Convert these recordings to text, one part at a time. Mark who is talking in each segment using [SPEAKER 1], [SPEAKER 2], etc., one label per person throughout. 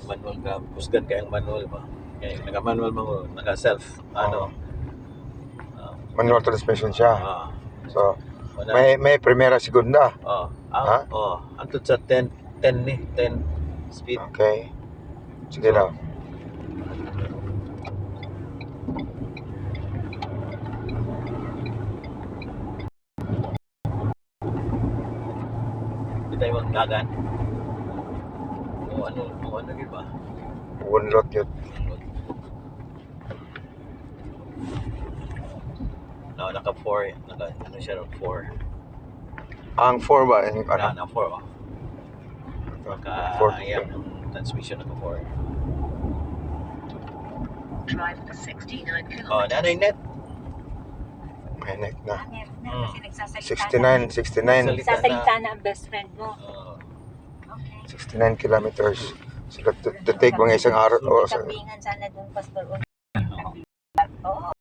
[SPEAKER 1] manual ka, pusgan kayang manual ba? Kaya naka-manual mo, naka-self,
[SPEAKER 2] manual transmission siya. So,
[SPEAKER 1] wala.
[SPEAKER 2] may primera, segunda. Ha?
[SPEAKER 1] Antod sa 10 speed.
[SPEAKER 2] Okay. Sige daw.
[SPEAKER 1] Hindi tayo magdagan. O ano yun ba?
[SPEAKER 2] Unlot yun.
[SPEAKER 1] No, naka-4. Ano siya, 4.
[SPEAKER 2] Ang 4 ba? Ano?
[SPEAKER 1] Naka-4, Naka-ayan ang transmission, naka-4.
[SPEAKER 3] Drive for 69 kilometers.
[SPEAKER 1] Nanay net.
[SPEAKER 2] May neck na.
[SPEAKER 4] Kasi nagsasalita
[SPEAKER 2] 69.
[SPEAKER 4] Sasalita na ang best friend mo. Okay.
[SPEAKER 2] 69 kilometers. So, to take mga isang araw.
[SPEAKER 4] Kapingan sana doon, Pastor. Oo.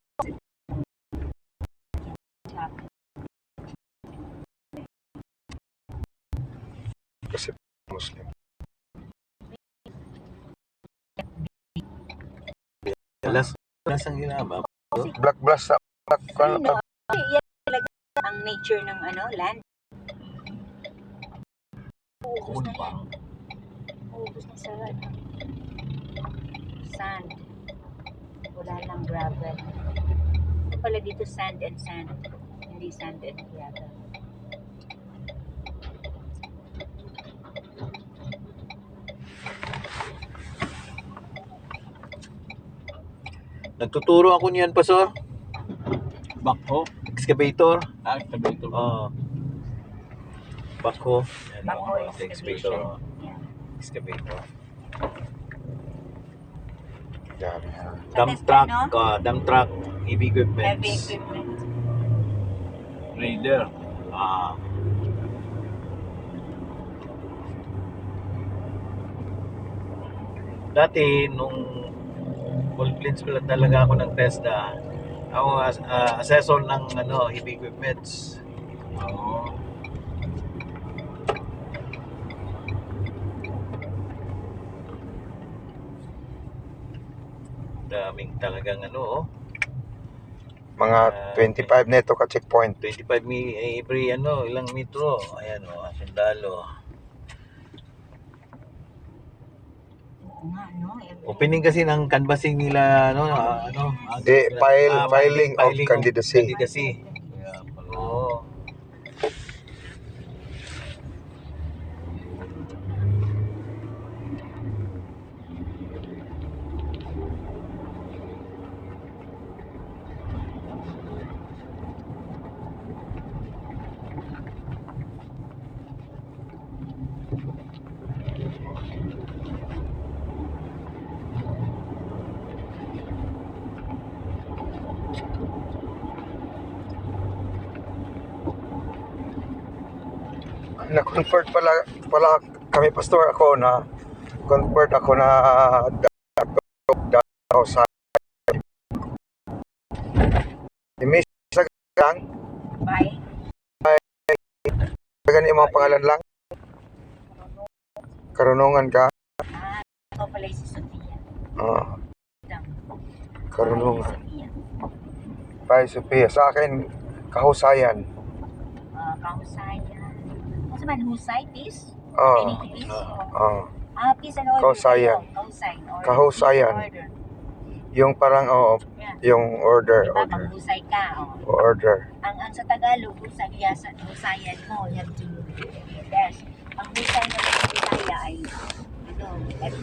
[SPEAKER 2] Kasi Muslim.
[SPEAKER 1] Last ang ginaba.
[SPEAKER 2] Black blast sa
[SPEAKER 4] Yan talaga ang nature ng land. Uubos na yan. Uubos na sa sand. Wala lang gravel. Ito pala dito sand and sand. Hindi sand and gravel.
[SPEAKER 1] Nagtuturo ako niyan, Pastor.
[SPEAKER 5] Backhoe?
[SPEAKER 1] Excavator.
[SPEAKER 5] Excavator.
[SPEAKER 1] Backhoe.
[SPEAKER 4] Backhoe
[SPEAKER 1] Excavator.
[SPEAKER 4] Yeah.
[SPEAKER 1] Excavator.
[SPEAKER 2] Dami.
[SPEAKER 1] Dump truck, heavy equipment.
[SPEAKER 4] Heavy equipment.
[SPEAKER 5] Raider.
[SPEAKER 1] Dati, nung full cleans ko lang talaga ako ng TESDA, ako assessor ng heavy equipments.
[SPEAKER 5] Oo.
[SPEAKER 1] Daming talagang
[SPEAKER 2] Mga 25 neto ka checkpoint.
[SPEAKER 1] 25 every ilang metro. Ayan sundalo. Opening kasi ng canvassing nila
[SPEAKER 2] Filing of candidacy.
[SPEAKER 1] Yeah, oo.
[SPEAKER 2] Na-convert pala kami, Pastor, convert ako na daw sa imisa lang.
[SPEAKER 4] Bye.
[SPEAKER 2] Ganyan yung mga pangalan lang. Karunungan ka.
[SPEAKER 4] Ito pala si Sophia.
[SPEAKER 2] Karunungan. Pai Sophia. Sa akin, kahusayan.
[SPEAKER 4] Kahusayan. Ano man, husay, peace? Peace? Peace and order.
[SPEAKER 2] Kahusayan. Kahusayan.
[SPEAKER 4] Order.
[SPEAKER 2] Yung parang, yung order.
[SPEAKER 4] Diba, maghusay ka.
[SPEAKER 2] Order.
[SPEAKER 4] Ang sa Tagalog, husayan mo. You have to, yes. Ang husay na sa Bisaya ay,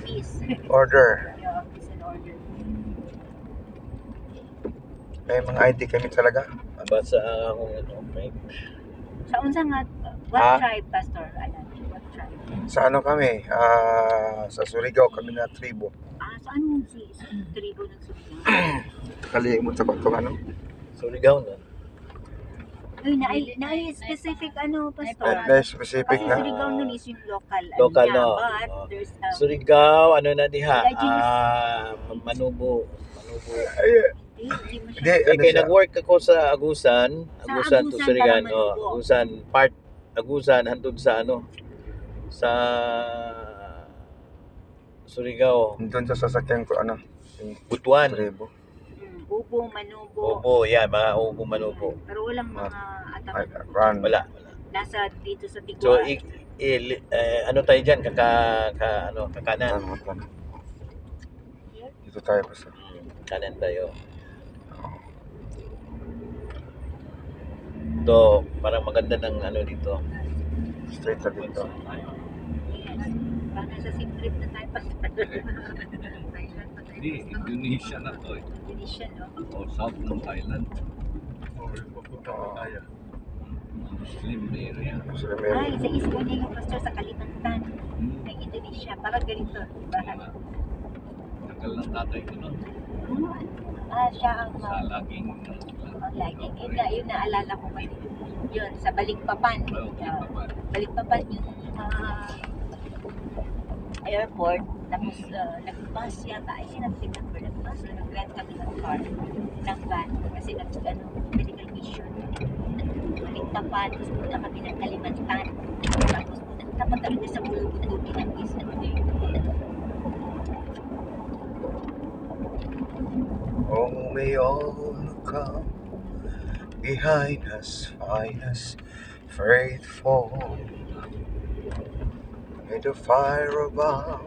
[SPEAKER 4] peace.
[SPEAKER 2] Order.
[SPEAKER 4] Peace and order.
[SPEAKER 2] May mga ID kami talaga.
[SPEAKER 1] Basta akong
[SPEAKER 4] Sa unsa nga, what tribe, Pastor? What tribe?
[SPEAKER 2] Sa kami? Sa Surigao kami na tribo.
[SPEAKER 4] Saan mo si tribo ng Surigao?
[SPEAKER 2] Kalimut sa batong
[SPEAKER 1] Surigao na.
[SPEAKER 4] Uy, na-specific Pastor?
[SPEAKER 2] Specific
[SPEAKER 4] Kasi
[SPEAKER 2] na.
[SPEAKER 4] Surigao nun is yung local.
[SPEAKER 1] Local,
[SPEAKER 4] niya,
[SPEAKER 1] no?
[SPEAKER 4] But there's
[SPEAKER 1] Surigao, na diha?
[SPEAKER 4] Manubo.
[SPEAKER 1] Manubo.
[SPEAKER 4] Hindi
[SPEAKER 1] Kaya nag-work ako sa Agusan to Surigao,
[SPEAKER 4] Manubo.
[SPEAKER 1] Agusan hantod sa sa Surigao.
[SPEAKER 2] Doon sa sasakyan ko, ano, yung
[SPEAKER 1] Butuan.
[SPEAKER 2] Tribo.
[SPEAKER 4] Ubo, manubo.
[SPEAKER 1] Ubo, yan, mga ubo manubo.
[SPEAKER 4] Pero walang mga
[SPEAKER 2] Ay,
[SPEAKER 4] ataman.
[SPEAKER 2] run.
[SPEAKER 1] Wala.
[SPEAKER 4] Nasa dito sa
[SPEAKER 1] So,
[SPEAKER 4] Tigwa.
[SPEAKER 1] ano tayo dyan? Kakanan.
[SPEAKER 2] Ano. Dito tayo basta.
[SPEAKER 1] Kanan tayo. Ito, parang maganda ng ano dito.
[SPEAKER 2] Straight na dito.
[SPEAKER 4] Parang nasa sim trip na tayo pa.
[SPEAKER 5] Hindi, Indonesia na to eh.
[SPEAKER 4] Indonesia, no?
[SPEAKER 5] O south ng Thailand.
[SPEAKER 2] Oo.
[SPEAKER 5] Muslim area.
[SPEAKER 2] Muslim
[SPEAKER 4] Ay,
[SPEAKER 2] area.
[SPEAKER 4] sa East Borneo yung pastor sa Kalimantan
[SPEAKER 5] Hmm.
[SPEAKER 4] ng Indonesia. Parang ganito, di ba?
[SPEAKER 5] Tagal ng tatay ko nun.
[SPEAKER 4] Siya ang
[SPEAKER 5] Sa laging
[SPEAKER 4] lagi. Yun naalala ko ngayon. Yun, sa Balikpapan. Balikpapan yung airport. Tapos nag-bus yata. Ay, nag-remember. Nag-bus. Nag-rent kami ng car. Ng van. Kasi medical mission. Balikpapan. Tapos punta kami ng Kalimantan. Tapos punta pa talaga sa bulubundukin ng East Borneo.
[SPEAKER 2] Oh, may all come behind us, find us faithful. May the fire above,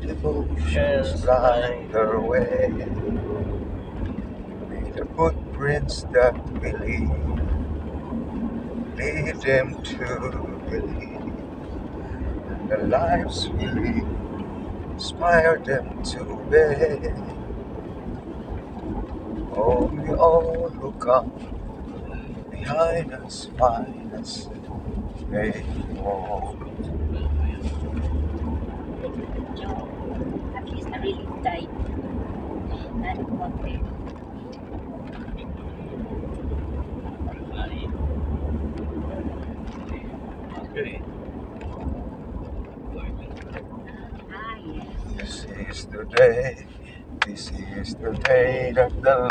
[SPEAKER 2] devotions light their way. May the footprints that we lead them to believe. And the lives we live, inspire them to obey. Oh, we all who come behind us, find us faithful.
[SPEAKER 4] At least na-relieve tayo. Ano konti.
[SPEAKER 5] Okay.
[SPEAKER 4] Yes.
[SPEAKER 2] This is the day that the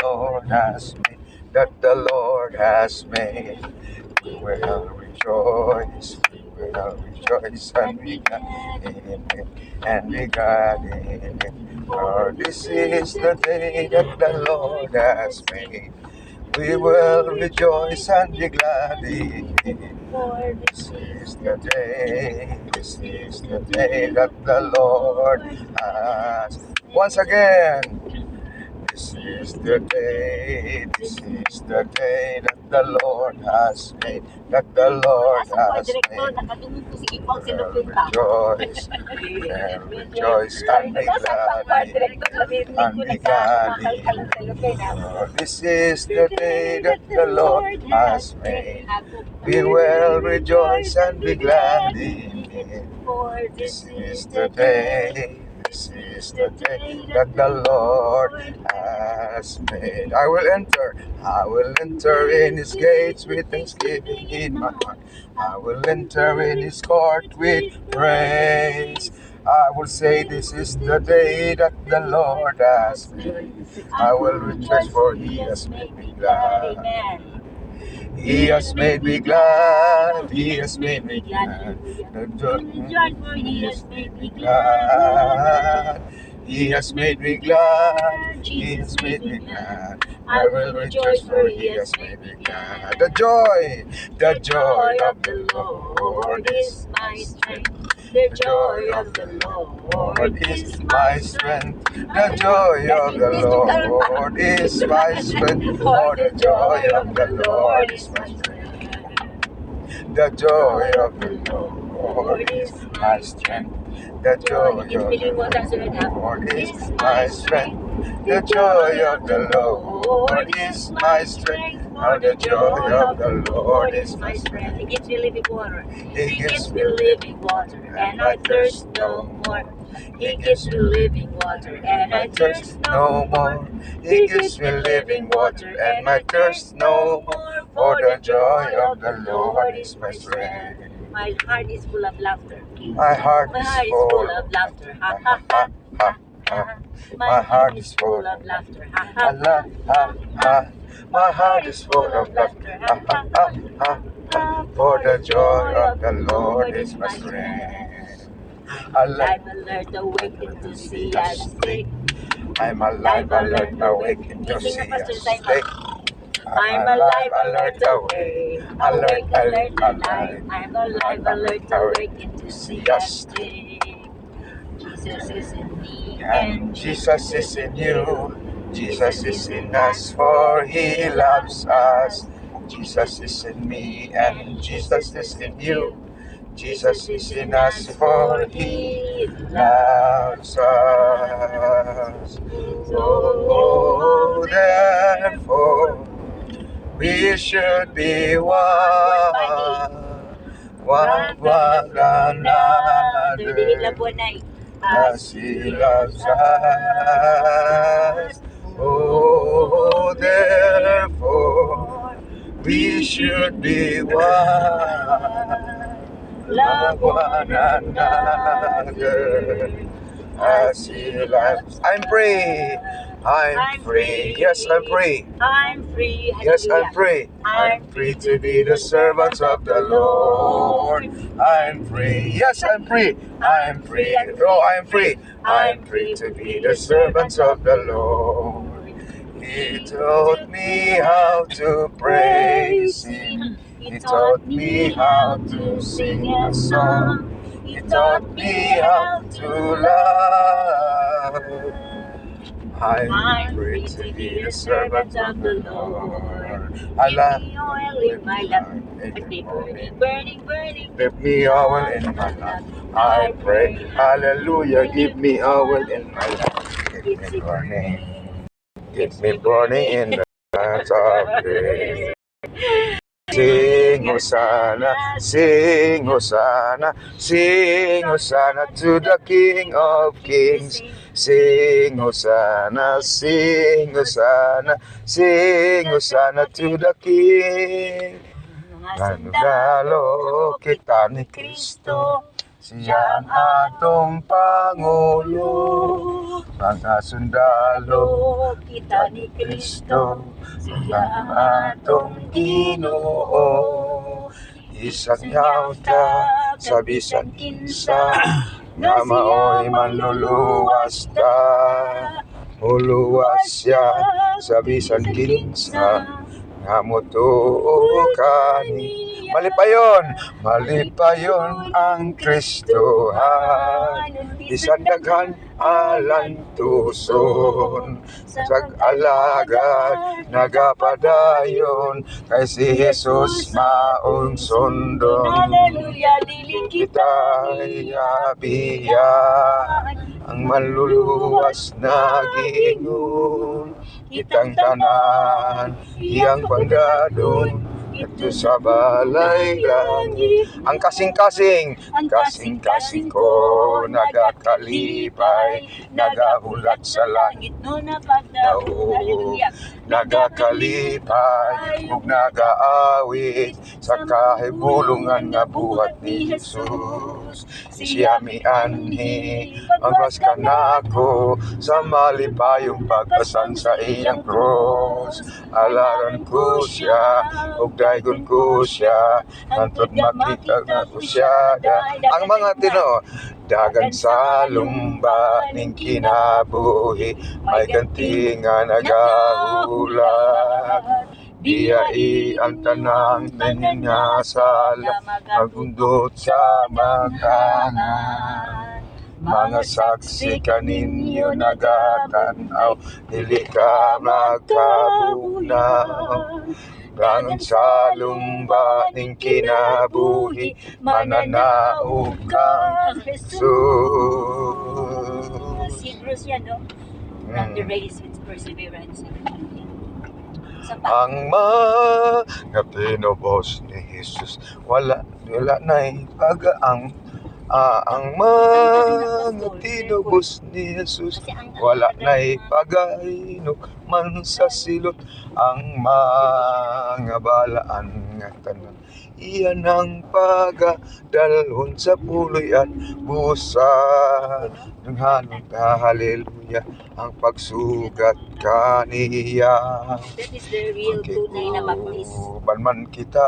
[SPEAKER 2] Lord has made, We will rejoice, and be glad in it, For this is the day that the Lord has made. We will rejoice and be glad in it.
[SPEAKER 4] For
[SPEAKER 2] This is the day that the Lord has. Once again, this is the day that the Lord has made,
[SPEAKER 4] Asang po, Direktor,
[SPEAKER 2] made.
[SPEAKER 4] nakatungin po si Ipong
[SPEAKER 2] We'll
[SPEAKER 4] Sinupinta.
[SPEAKER 2] rejoice and be glad in it. For this is the day that the Lord has made. We will rejoice and be glad in it. This is the day that the Lord has made. I will enter in His gates with thanksgiving in my heart. I will enter in His court with praise. I will say, this is the day that the Lord has made. I will rejoice, for He has made me glad.
[SPEAKER 4] Amen.
[SPEAKER 2] He has made me glad. He has made me glad. He has made me glad. He has made me glad. He has made me glad. I will rejoice, for He has made me glad. The joy of the Lord is my strength. The joy of the Lord is my strength. The joy of the Lord is my strength. For the joy of the Lord is my strength. The joy of the Lord is my strength. The joy of the Lord is my strength. The joy of the Lord is my strength. Oh, the joy of the Lord is my strength.
[SPEAKER 4] He gives me living water.
[SPEAKER 2] He
[SPEAKER 4] gives me living water, and I thirst no more. He gives me living water, and I thirst no more.
[SPEAKER 2] He gives me living water, and my thirst no more. For the joy of the Lord is my strength.
[SPEAKER 4] My heart is full of laughter.
[SPEAKER 2] My heart
[SPEAKER 4] My
[SPEAKER 2] is
[SPEAKER 4] heart is
[SPEAKER 2] full
[SPEAKER 4] full of laughter. Ha ha ha ha ha.
[SPEAKER 2] My heart is full
[SPEAKER 4] of laughter. Ha
[SPEAKER 2] Ha
[SPEAKER 4] ha
[SPEAKER 2] ha ha ha. My heart is full of laughter. Ha ha ha ha ha. For the joy of the Lord is my strength.
[SPEAKER 4] alive, alert, awakened to see us take.
[SPEAKER 2] I'm alive, alert, awakened to see us take.
[SPEAKER 4] I'm alive, alert, awake, awake, alert, alive. I'm alive, alert, awakened to see us take. Jesus is in me,
[SPEAKER 2] And Jesus is in you, Jesus is in us, for He loves us. Jesus is in me, and Jesus is in you. Jesus is in us, for He loves us. So therefore, we should be one another, as He loves us. Oh, therefore, we should be one. Love one another as He loves. I'm free. I'm free. Yes, I'm free.
[SPEAKER 4] I'm free.
[SPEAKER 2] Yes, I'm free. I'm free to be the servant of the Lord. I'm free. Yes, I'm free. I'm free. Oh, I'm free. I'm free to be the servant of the Lord. He taught me how to praise Him. He taught me how to sing a song. He taught me how to love. I'm free to be the servant of the Lord. I love
[SPEAKER 4] Give me oil in my lamp, burning, burning, burning.
[SPEAKER 2] Give me oil in my lamp. I pray, hallelujah, give me oil in my lamp. Give me burning. Give me burning in the lights of grace. Sing Hosanna, sing Hosanna, sing Hosanna to the King of Kings. Sing Hosanna, sing Hosanna, sing Hosanna to the King. Nanalo kita ni Kristo, siya ang atong Pangulo. Mga sundalo,
[SPEAKER 4] kita ni Kristo,
[SPEAKER 2] siya ang atong Ginoo. Isang yawta sa bisan kinsa, nga mao'y manluluwas ta. Uluwas siya sa bisan kinsa, nga mutuo kani. Malipayon ang Kristohan. Bisan daghan alang tuson, sag-alagad nagapadayon, kay si Jesus maong sundon.
[SPEAKER 4] Hallelujah, dili
[SPEAKER 2] Kita yabiyan ang manluluwas na Ginoo. Kitang tanan iyang pagdadon ito sa balay langit. Ang kasing-kasing ko nagakalipay, nagahulat sa langit.
[SPEAKER 4] no napagdaon. Hallelujah.
[SPEAKER 2] Nagakalipay ug nagaawit sa kahibulungan nga buhat ni Jesus. Siya mianhi magwas ka nako sa malipayong pagpasan sa iyang cross. Alaran ko siya ug daygon ko siya, hantod makita na ko siya. Ang mga Tinoo, dagan sa lumba ning kinabuhi, may ganti nga nagahulat. Diyai ang tanang nga sala, magundot sa makanan. Mga saksi kaninyo nagatanaw, dili ka magkabunaw. Dangan sa lumba ning kinabuhi, mananaog kang Jesus.
[SPEAKER 4] Hebrews yan, no? Run the race with perseverance.
[SPEAKER 2] Ang mga tinubos ni Jesus, wala na'y pag-aang. Ang mga tinubos ni Jesus, wala na'y pag-ainok man sa silot. Ang mga balaan nga tanan, iyan ang pagadalhon sa puloy at busa. Nanghanong ka, haleluya, ang pagsugat kaniya.
[SPEAKER 4] That is the real tunay na baptism.
[SPEAKER 2] Banman kita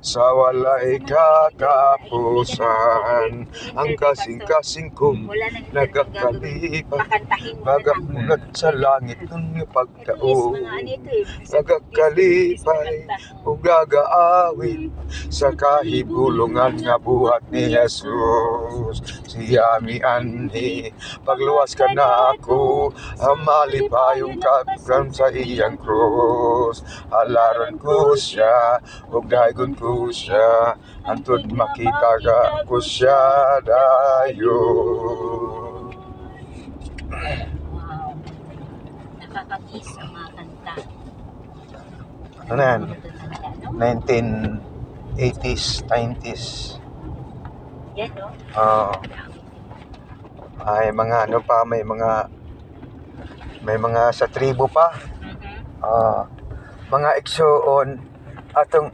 [SPEAKER 2] sa walay katapusan. Ang kasing-kasing kong
[SPEAKER 4] Wala nang
[SPEAKER 2] nagkakalipat,
[SPEAKER 4] pakantahin mo na lang.
[SPEAKER 2] magamulat sa langit ng
[SPEAKER 4] At least
[SPEAKER 2] pagtao.
[SPEAKER 4] mga ano ito eh.
[SPEAKER 2] Nagakalipay o gagaawin sa kahibulungan nga buhat ni Jesus. Siyami ani, pagluwas ka na ako, malipayong kapkan sa iyang krus. Halaron ko siya, ug daygon ko siya, antud makita ka ko siya dayon.
[SPEAKER 4] Wow. Nakakakiss ang mga kanta.
[SPEAKER 2] Ano yan?
[SPEAKER 4] Ano?
[SPEAKER 2] 1980s, 90s.
[SPEAKER 4] Yan no?
[SPEAKER 2] Ay mga ano pa, may mga sa tribo pa.
[SPEAKER 4] Mhm.
[SPEAKER 2] Mga igsoon atong